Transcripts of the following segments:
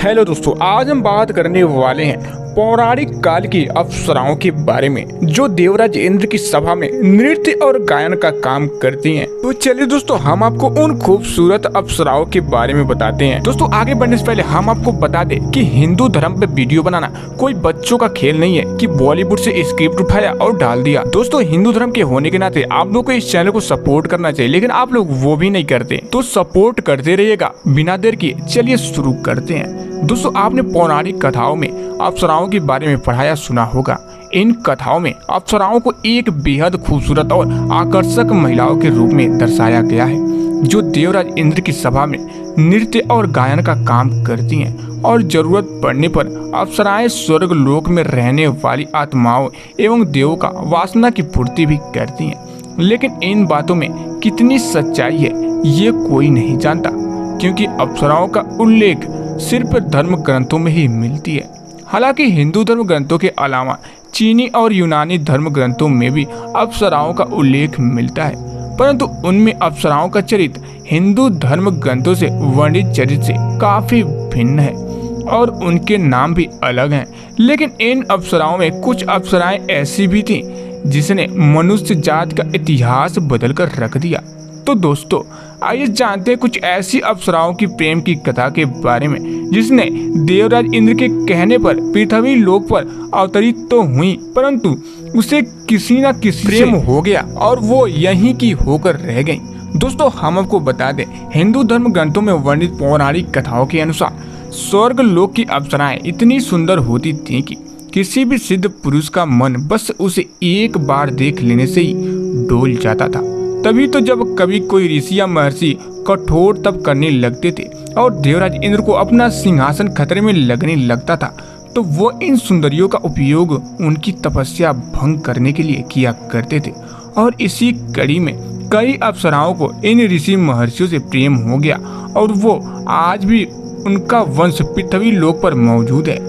Hello दोस्तों, आज हम बात करने वाले हैं पौराणिक काल की अप्सराओं के बारे में जो देवराज इंद्र की सभा में नृत्य और गायन का काम करती हैं। तो चलिए दोस्तों, हम आपको उन खूबसूरत अप्सराओं के बारे में बताते हैं। दोस्तों, आगे बढ़ने से पहले हम आपको बता दें कि हिंदू धर्म पे वीडियो बनाना कोई बच्चों का खेल नहीं है कि बॉलीवुड से स्क्रिप्ट उठाया और डाल दिया। दोस्तों, हिंदू धर्म के होने के नाते आप लोग को इस चैनल को सपोर्ट करना चाहिए, लेकिन आप लोग वो भी नहीं करते, तो सपोर्ट करते रहिएगा। बिना देर किए चलिए शुरू करते हैं। दोस्तों, आपने पौराणिक कथाओं में अप्सराओं के बारे में पढ़ाया सुना होगा। इन कथाओं में अप्सराओं को एक बेहद खूबसूरत और आकर्षक महिलाओं के रूप में दर्शाया गया है जो देवराज इंद्र की सभा में नृत्य और गायन का काम करती हैं और जरूरत पड़ने पर अप्सराएं स्वर्ग लोक में रहने वाली आत्माओं एवं देवों का वासना की पूर्ति भी करती हैं। लेकिन इन बातों में कितनी सच्चाई है ये कोई नहीं जानता, क्योंकि अप्सराओं का उल्लेख सिर्फ धर्म ग्रंथों में ही मिलती है। हालांकि हिंदू धर्म ग्रंथों के अलावा चीनी और यूनानी धर्म ग्रंथों में भी अप्सराओं का उल्लेख मिलता है, परंतु उनमें अप्सराओं का चरित्र हिंदू धर्म ग्रंथों से वर्णित चरित्र से काफी भिन्न है और उनके नाम भी अलग हैं। लेकिन इन अप्सराओं में कुछ अप्सराएं ऐसी भी थीं जिसने मनुष्य जात का इतिहास बदल कर रख दिया। तो दोस्तों, आइए जानते हैं कुछ ऐसी अप्सराओं की प्रेम की कथा के बारे में जिसने देवराज इंद्र के कहने पर पृथ्वी लोक पर अवतरित तो हुई, परंतु उसे किसी न किसी प्रेम हो गया और वो यहीं की होकर रह गई। दोस्तों, हम आपको बता दें, हिंदू धर्म ग्रंथों में वर्णित पौराणिक कथाओं के अनुसार स्वर्ग लोक की अप्सराएं इतनी सुंदर होती थीं कि किसी भी सिद्ध पुरुष का मन बस उसे एक बार देख लेने से ही डोल जाता था। तभी तो जब कभी कोई ऋषि या महर्षि कठोर तप करने लगते थे और देवराज इंद्र को अपना सिंहासन खतरे में लगने लगता था, तो वो इन सुंदरियों का उपयोग उनकी तपस्या भंग करने के लिए किया करते थे। और इसी कड़ी में कई अप्सराओं को इन ऋषि महर्षियों से प्रेम हो गया और वो आज भी उनका वंश पृथ्वी लोक पर मौजूद है।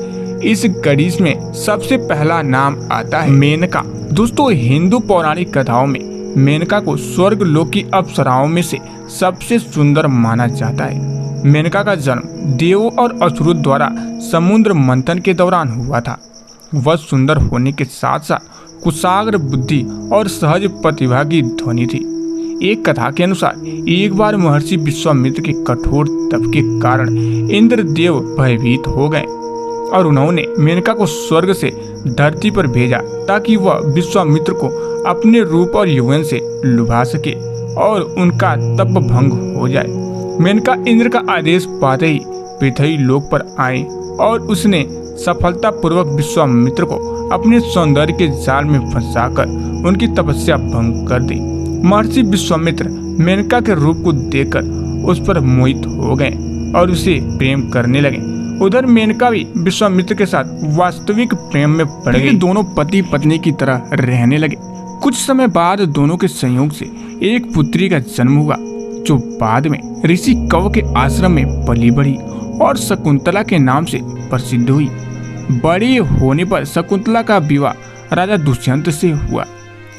इस कड़ी में सबसे पहला नाम आता है मेनका। दोस्तों, हिंदू पौराणिक कथाओं में मेनका को स्वर्ग लोक की अप्सराओं में से सबसे सुंदर माना जाता है। मेनका का जन्म देवों और असुरों द्वारा समुद्र मंथन के दौरान हुआ था। वह सुंदर होने के साथ साथ कुशाग्र बुद्धि और सहज प्रतिभा की ध्वनि थी। एक कथा के अनुसार एक बार महर्षि विश्वामित्र के कठोर तप के कारण इंद्रदेव भयभीत हो गए और उन्होंने मेनका को स्वर्ग से धरती पर भेजा ताकि वह विश्वामित्र को अपने रूप और यौवन से लुभा सके और उनका तप भंग हो जाए। मेनका इंद्र का आदेश पाते ही पृथ्वी लोक पर आई और उसने सफलतापूर्वक विश्वामित्र को अपने सौंदर्य के जाल में फंसाकर उनकी तपस्या भंग कर दी। महर्षि विश्वामित्र मेनका के रूप को देखकर उस पर मोहित हो गए और उसे प्रेम करने लगे। उधर मेनका भी विश्वामित्र के साथ वास्तविक प्रेम में पड़ गई। दोनों पति पत्नी की तरह रहने लगे। कुछ समय बाद दोनों के संयोग से एक पुत्री का जन्म हुआ जो बाद में ऋषि कव के आश्रम में पली बढ़ी और शकुंतला के नाम से प्रसिद्ध हुई। बड़ी होने पर शकुंतला का विवाह राजा दुष्यंत से हुआ।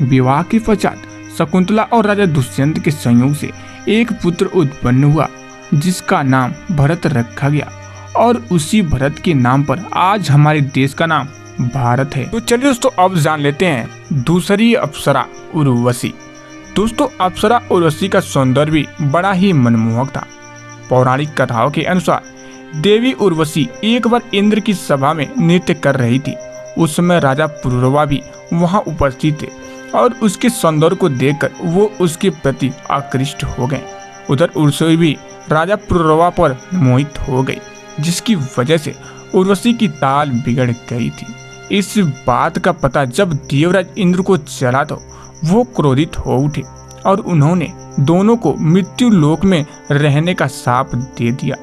विवाह के पश्चात शकुंतला और राजा दुष्यंत के संयोग से एक पुत्र उत्पन्न हुआ जिसका नाम भरत रखा गया और उसी भरत के नाम पर आज हमारे देश का नाम भारत है। तो चलिए दोस्तों, अब जान लेते हैं दूसरी अप्सरा उर्वशी। दोस्तों, अप्सरा उर्वशी का सौंदर्य भी बड़ा ही मनमोहक था। पौराणिक कथाओं के अनुसार देवी उर्वशी एक बार इंद्र की सभा में नृत्य कर रही थी। उस समय राजा पुरुरवा भी वहां उपस्थित थे और उसके सौंदर्य को देखकर वो उसके प्रति आकृष्ट हो गए। उधर उर्वशी भी राजा पुरुरवा पर मोहित हो गई, जिसकी वजह से उर्वशी की ताल बिगड़ गई थी। इस बात का पता जब देवराज इंद्र को चला तो वो क्रोधित हो उठे और उन्होंने दोनों को मृत्यु लोक में रहने का शाप दे दिया।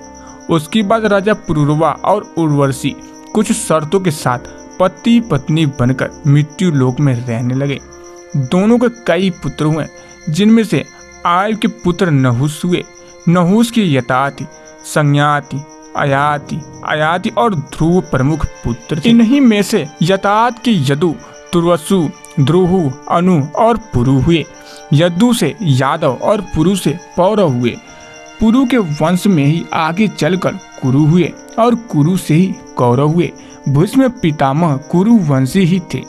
उसके बाद राजा पुरुरवा और उर्वशी कुछ शर्तों के साथ पति पत्नी बनकर मृत्यु लोक में रहने लगे। दोनों के कई पुत्र हुए, जिनमें से आयु के पुत्र नहुस हुए। नहुस की यताति, संज्ञाति, आयाति और ध्रुव प्रमुख पुत्र थे। इन्हीं में से यतात के यदु, तुर्वसु, ध्रुव, अनु और पुरु हुए। यदु से यादव और पुरु से पौरव हुए। पुरु के वंश में ही आगे चलकर कुरु हुए और कुरु से ही कौरव हुए। भीष्म पितामह कुरु वंशी ही थे।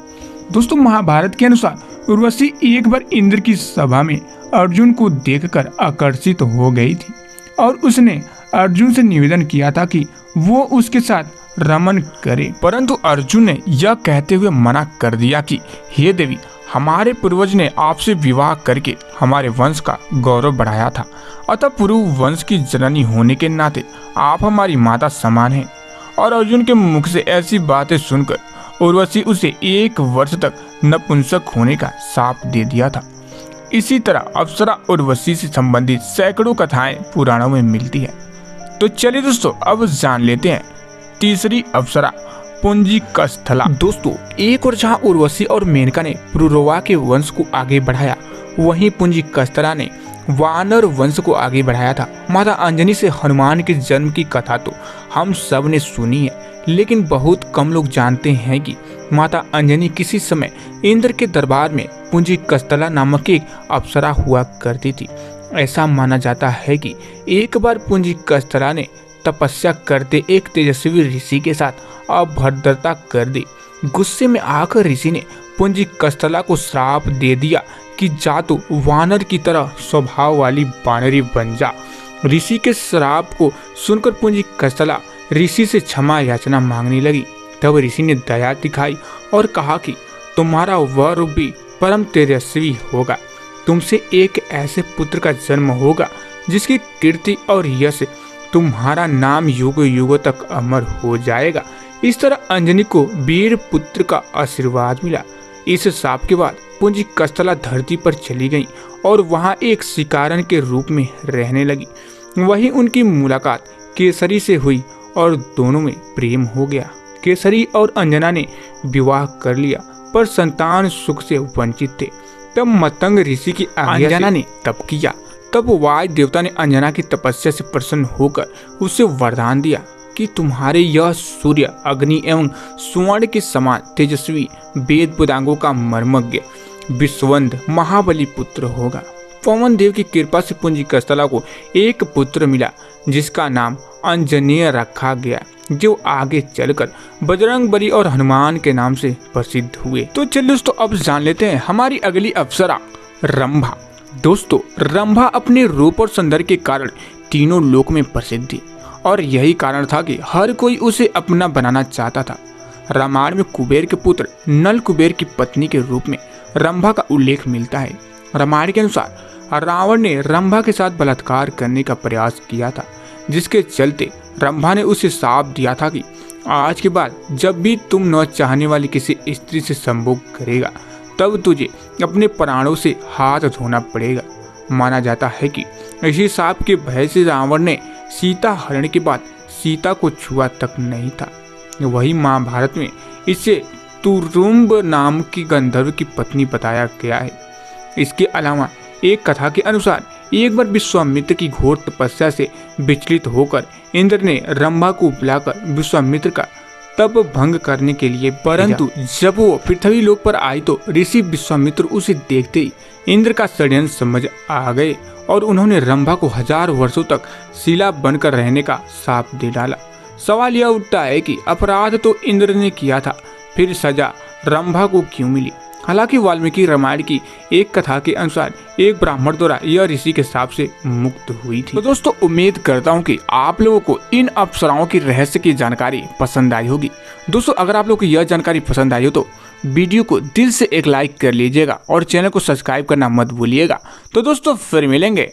दोस्तों, महाभारत के अनुसार उर्वशी एक बार इंद्र की सभा में अर्जुन को देखकर आकर्षित हो गई थी और उसने अर्जुन से निवेदन किया था कि वो उसके साथ रमन करे, परंतु अर्जुन ने यह कहते हुए मना कर दिया कि हे देवी, हमारे पूर्वज ने आपसे विवाह करके हमारे वंश का गौरव बढ़ाया था, अतः पुरु वंश की जननी होने के नाते आप हमारी माता समान हैं। और अर्जुन के मुख से ऐसी बातें सुनकर उर्वशी उसे 1 वर्ष तक नपुंसक होने का शाप दे दिया था। इसी तरह अप्सरा उर्वशी से संबंधित सैकड़ों कथाएं पुराणों में मिलती है। तो चलिए दोस्तों, अब जान लेते हैं तीसरी अप्सरा पुंजिकस्थला। दोस्तों, एक और जहां उर्वशी और मेनका ने पुरुरवा के वंश को आगे बढ़ाया, वहीं पुंजिकस्थला ने वानर वंश को आगे बढ़ाया था। माता अंजनी से हनुमान के जन्म की कथा तो हम सब ने सुनी है, लेकिन बहुत कम लोग जानते हैं कि माता अंजनी किसी समय इंद्र के दरबार में पुंजिकस्थला नामक एक अप्सरा हुआ करती थी। ऐसा माना जाता है कि एक बार पुंजिकस्थला ने तपस्या करते एक तेजस्वी ऋषि के साथ अभद्रता कर दी। गुस्से में आकर ऋषि ने पुंजिकस्थला को श्राप दे दिया कि जा तो वानर की तरह स्वभाव वाली बानरी बन जा। ऋषि के श्राप को सुनकर पुंजिकस्थला ऋषि से क्षमा याचना मांगने लगी। तब ऋषि ने दया दिखाई और कहा कि तुम्हारा वह रूप भी परम तेजस्वी होगा, तुमसे एक ऐसे पुत्र का जन्म होगा जिसकी कीर्ति और यश तुम्हारा नाम युग युगों तक अमर हो जाएगा। इस तरह अंजनी को वीर पुत्र का आशीर्वाद मिला। इस शाप के बाद पुंजिकस्थला धरती पर चली गई और वहां एक शिकारन के रूप में रहने लगी। वहीं उनकी मुलाकात केसरी से हुई और दोनों में प्रेम हो गया। केसरी और अंजना ने विवाह कर लिया, पर संतान सुख से वंचित थे। तब मतंग ऋषि की अंजना ने तप किया। तब वायु देवता ने अंजना की तपस्या से प्रसन्न होकर उसे वरदान दिया कि तुम्हारे यह सूर्य, अग्नि एवं स्वर्ण के समान तेजस्वी वेद वेदांगों का मर्मज्ञ विश्ववंद महाबली पुत्र होगा। पवन देव की कृपा से पुंजिकस्थला को एक पुत्र मिला जिसका नाम अंजनेय रखा गया, जो आगे चलकर बजरंगबली और हनुमान के नाम से प्रसिद्ध हुए। तो चलिए दोस्तों, अब जान लेते हैं हमारी अगली अप्सरा रंभा। दोस्तों, रंभा अपने रूप और सौंदर्य के कारण तीनों लोक में प्रसिद्ध थी और यही कारण था कि हर कोई उसे अपना बनाना चाहता था। रामायण में कुबेर के पुत्र नल कुबेर की पत्नी के रूप में रंभा का उल्लेख मिलता है। रामायण के अनुसार रावण ने रंभा के साथ बलात्कार करने का प्रयास किया था, जिसके चलते रंभा ने उसे शाप दिया था कि आज के बाद जब भी तुम न चाहने वाली किसी स्त्री से संभोग करेगा, तब तुझे अपने प्राणों से हाथ धोना पड़ेगा। माना जाता है कि इसी शाप के भय से रावण ने सीता हरण के बाद सीता को छुआ तक नहीं था। वही महाभारत में इसे तुरुम्ब नाम की गंधर्व की पत्नी बताया गया है। इसके अलावा एक कथा के अनुसार एक बार विश्वामित्र की घोर तपस्या से विचलित होकर इंद्र ने रंभा को बुलाकर विश्वामित्र का तप भंग करने के लिए, परंतु जब वो पृथ्वी लोक पर आई तो ऋषि विश्वामित्र उसे देखते ही इंद्र का षड्यंत्र समझ आ गए और उन्होंने रंभा को 1000 वर्षों तक शिला बनकर रहने का शाप दे डाला। सवाल यह उठता है कि अपराध तो इंद्र ने किया था, फिर सजा रंभा को क्यों मिली? हालांकि वाल्मीकि रामायण की एक कथा के अनुसार एक ब्राह्मण द्वारा यह ऋषि के शाप से मुक्त हुई थी। तो दोस्तों, उम्मीद करता हूं कि आप लोगों को इन अप्सराओं की रहस्य की जानकारी पसंद आई होगी। दोस्तों, अगर आप लोगों को यह जानकारी पसंद आई हो तो वीडियो को दिल से एक लाइक कर लीजिएगा और चैनल को सब्सक्राइब करना मत भूलिएगा। तो दोस्तों, फिर मिलेंगे